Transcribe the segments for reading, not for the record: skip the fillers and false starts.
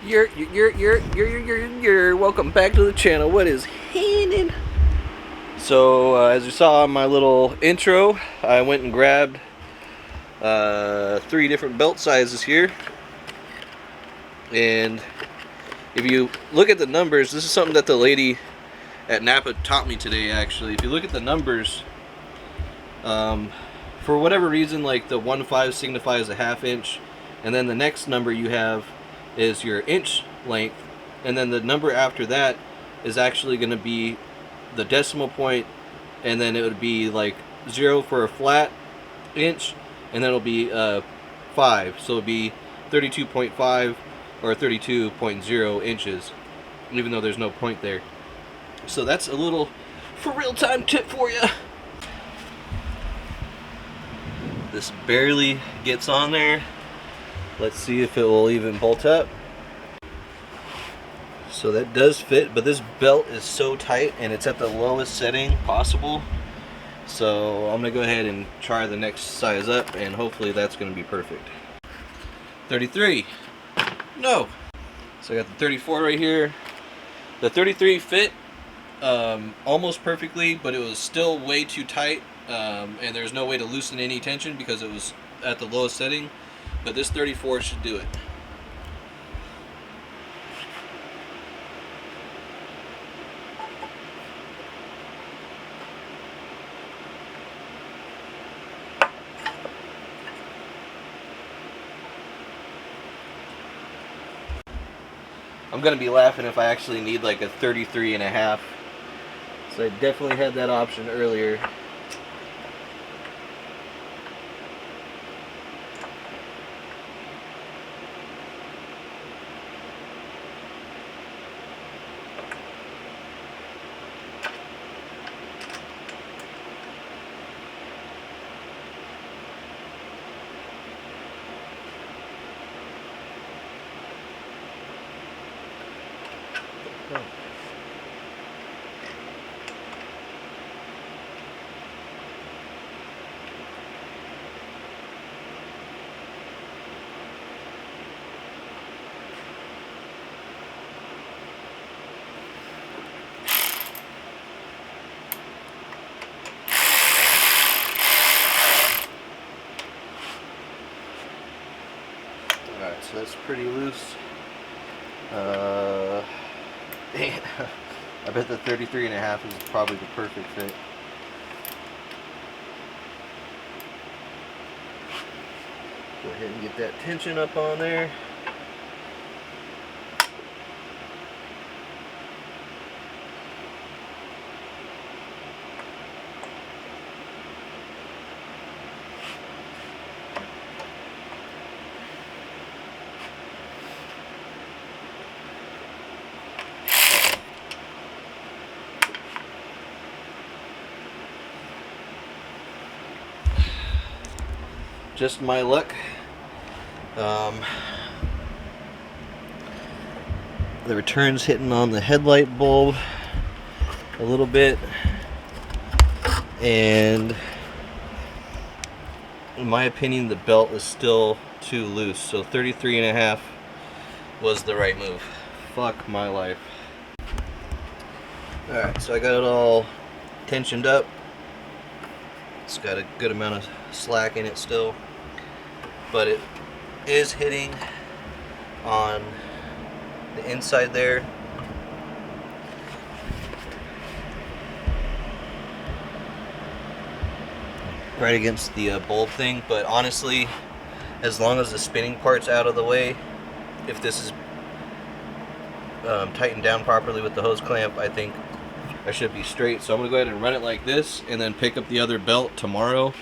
You're welcome back to the channel. What is happening? So as you saw in my little intro, I went and grabbed 3 different belt sizes here, and if you look at the numbers, this is something that the lady at Napa taught me today. Actually, if you look at the numbers, for whatever reason, like the 1.5 signifies a ½ inch, and then the next number you have is your inch length, and then the number after that is actually going to be the decimal point, and then it would be like 0 for a flat inch, and then it'll be 5, so it'll be 32.5 or 32.0 inches, even though there's no point there. So that's a little for real time tip for you. This barely gets on there. Let's see if it will even bolt up. So that does fit, but this belt is so tight and it's at the lowest setting possible. So I'm gonna go ahead and try the next size up, and hopefully that's gonna be perfect. 33. No. So I got the 34 right here. The 33 fit almost perfectly, but it was still way too tight, and there's no way to loosen any tension because it was at the lowest setting. But this 34 should do it. I'm gonna be laughing if I actually need like a 33.5. So I definitely had that option earlier. Alright, so that's pretty loose. Man, I bet the 33.5 is probably the perfect fit. Go ahead and get that tension up on there. Just my luck. The return's hitting on the headlight bulb a little bit, and in my opinion the belt is still too loose, so 33.5 was the right move. Fuck my life. Alright, so I got it all tensioned up. It's got a good amount of slack in it still, but it is hitting on the inside there. Right against the bulb thing, but honestly, as long as the spinning part's out of the way, if this is tightened down properly with the hose clamp, I think I should be straight. So I'm gonna go ahead and run it like this, and then pick up the other belt tomorrow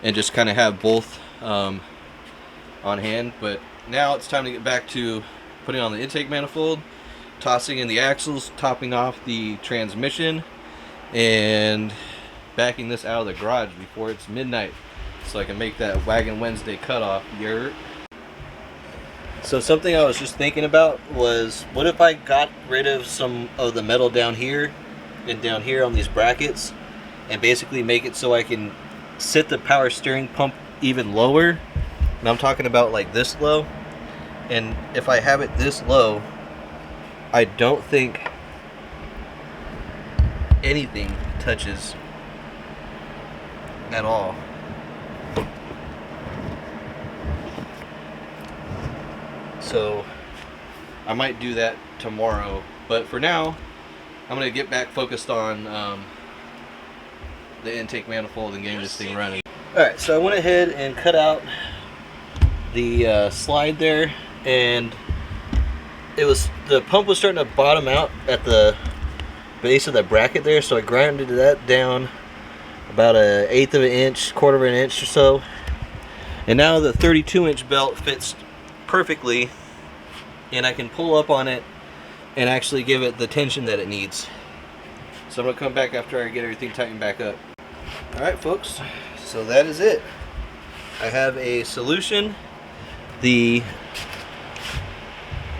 and just kind of have both on hand. But now it's time to get back to putting on the intake manifold, tossing in the axles, topping off the transmission, and backing this out of the garage before it's midnight so I can make that Wagon Wednesday cutoff. So something I was just thinking about was, what if I got rid of some of the metal down here and down here on these brackets, and basically make it so I can sit the power steering pump even lower, and I'm talking about like this low, And if I have it this low, I don't think anything touches at all. So I might do that tomorrow, but for now I'm going to get back focused on the intake manifold and getting this thing running. Alright, so I went ahead and cut out the slide there, and the pump was starting to bottom out at the base of the bracket there, so I grinded that down about 1/8 of an inch, 1/4 of an inch or so, and now the 32-inch belt fits perfectly, and I can pull up on it and actually give it the tension that it needs. So I'm going to come back after I get everything tightened back up. Alright folks, so that is it. I have a solution. The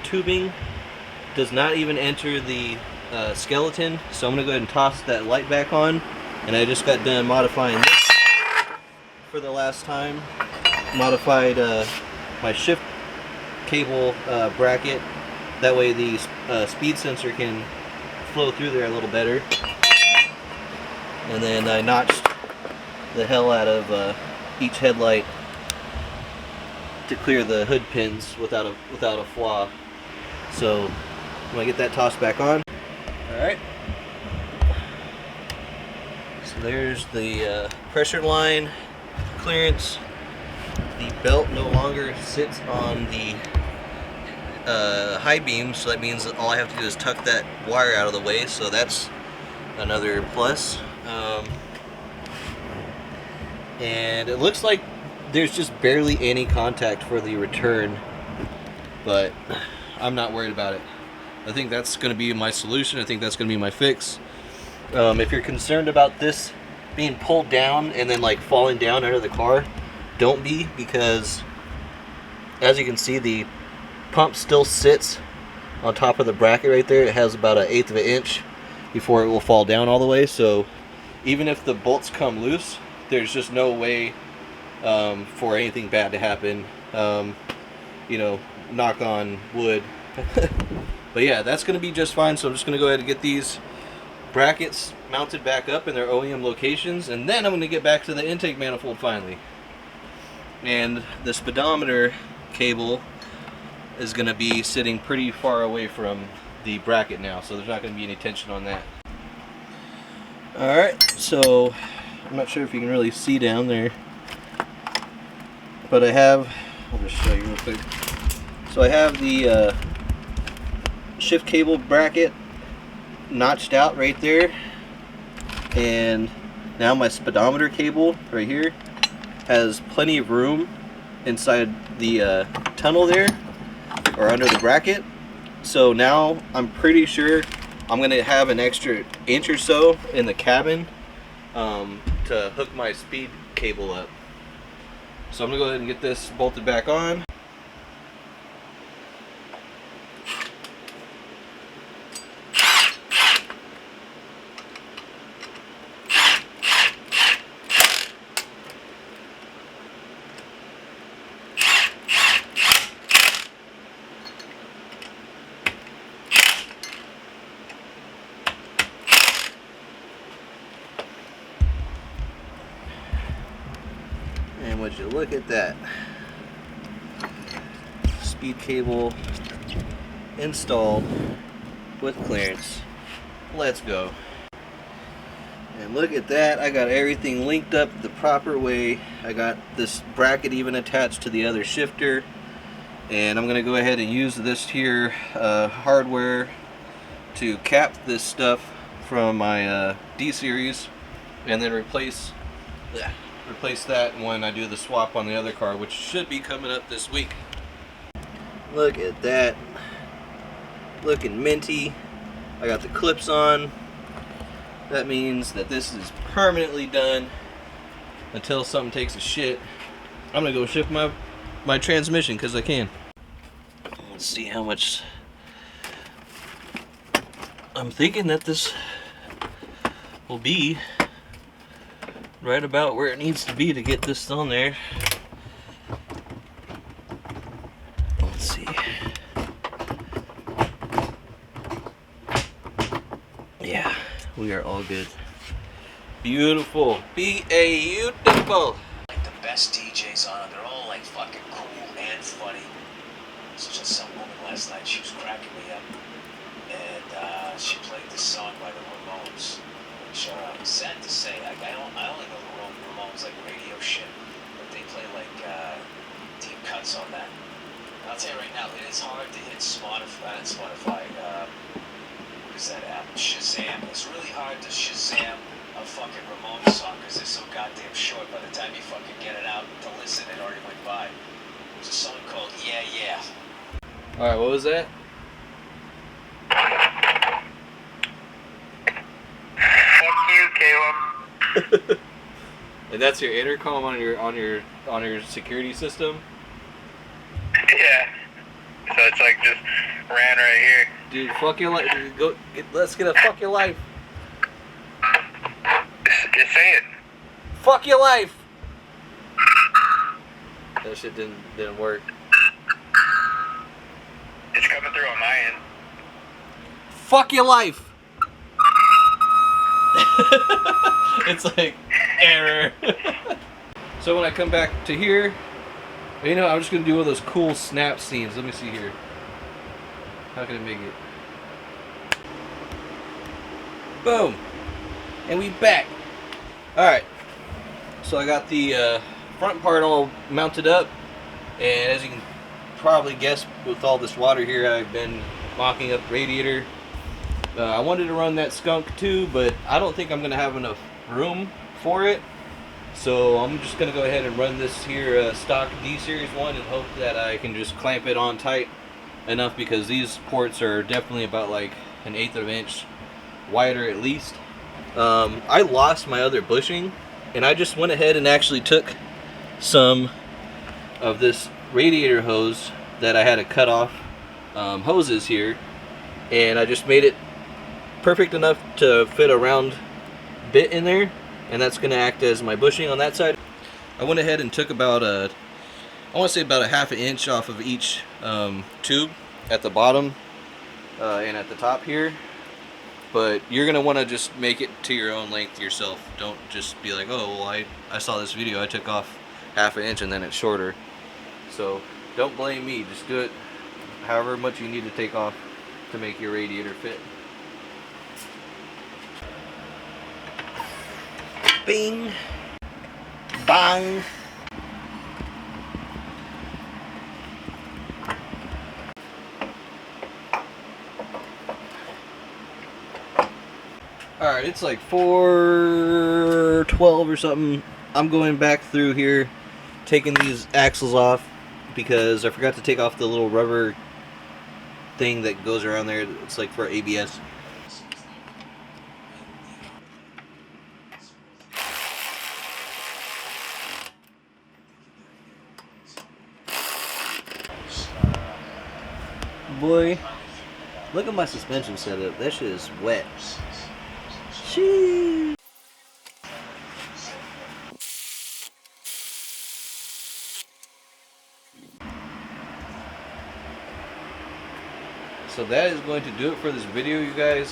tubing does not even enter the skeleton, so I'm going to go ahead and toss that light back on. And I just got done modifying this for the last time. Modified my shift cable bracket. That way the speed sensor can flow through there a little better. And then I notched the hell out of each headlight to clear the hood pins without a flaw. So I'm gonna get that tossed back on. All right. So there's the pressure line clearance. The belt no longer sits on the high beam, so that means that all I have to do is tuck that wire out of the way. So that's another plus. And it looks like there's just barely any contact for the return, but I'm not worried about it. I think that's going to be my solution. I think that's going to be my fix. If you're concerned about this being pulled down and then like falling down under the car, don't be, because as you can see, the pump still sits on top of the bracket right there. It has about 1/8 of an inch before it will fall down all the way. So even if the bolts come loose, there's just no way for anything bad to happen. You know, knock on wood. But yeah, that's going to be just fine. So I'm just going to go ahead and get these brackets mounted back up in their OEM locations, and then I'm going to get back to the intake manifold finally. And the speedometer cable is going to be sitting pretty far away from the bracket now, so there's not going to be any tension on that. Alright, so I'm not sure if you can really see down there, but I'll just show you real quick. So I have the shift cable bracket notched out right there, and now my speedometer cable right here has plenty of room inside the tunnel there, or under the bracket. So now I'm pretty sure I'm going to have an extra inch or so in the cabin to hook my speed cable up. So I'm going to go ahead and get this bolted back on. And would you look at that, speed cable installed with clearance. Let's go. And look at that, I got everything linked up the proper way. I got this bracket even attached to the other shifter, and I'm going to go ahead and use this here hardware to cap this stuff from my D series, and then replace that when I do the swap on the other car, which should be coming up this week. Look at that, looking minty. I got the clips on. That means that this is permanently done until something takes a shit. I'm gonna go shift my transmission because I can. Let's see how much. I'm thinking that this will be right about where it needs to be to get this on there. Let's see. Yeah, we are all good. Beautiful. Beautiful. Like the best DJs on it. They're all like fucking cool and funny. There's just some woman last night, she was cracking me up. And she played this song by the Ramones. Which, sad to say, I only know the Ramones like radio shit. But they play like deep cuts on that. And I'll tell you right now, it is hard to hit Spotify. What is that app? Shazam. It's really hard to Shazam a fucking Ramones song because they're so goddamn short. By the time you fucking get it out to listen, it already went by. There's a song called Yeah Yeah. Alright, what was that? Fuck you, Caleb. And that's your intercom on your security system? Yeah. So it's like just ran right here. Dude, fuck your life. Let's get a fuck your life. Just say it. Fuck your life. That shit didn't work. It's coming through on my end. Fuck your life. It's like error. So when I come back to here, you know, I'm just gonna do one of those cool snap scenes. Let me see here. How can I make it? Boom. And we back. Alright. So I got the front part all mounted up. And as you can probably guess, with all this water here, I've been mocking up the radiator. I wanted to run that skunk too, but I don't think I'm going to have enough room for it. So I'm just going to go ahead and run this here stock D-Series one and hope that I can just clamp it on tight enough, because these ports are definitely about like 1/8 of an inch wider at least. I lost my other bushing, and I just went ahead and actually took some of this radiator hose that I had to cut off hoses here, and I just made it perfect enough to fit a round bit in there, and that's going to act as my bushing on that side. I went ahead and took about I want to say about 1/2 inch off of each tube at the bottom and at the top here. But you're going to want to just make it to your own length yourself. Don't just be like, oh, well, I saw this video, I took off 1/2 inch and then it's shorter. So don't blame me, just do it however much you need to take off to make your radiator fit. Bing! Bang! Alright, it's like 4:12 or something. I'm going back through here, taking these axles off because I forgot to take off the little rubber thing that goes around there. It's like for ABS. Boy, look at my suspension setup. That shit is wet. Sheesh. So that is going to do it for this video, you guys.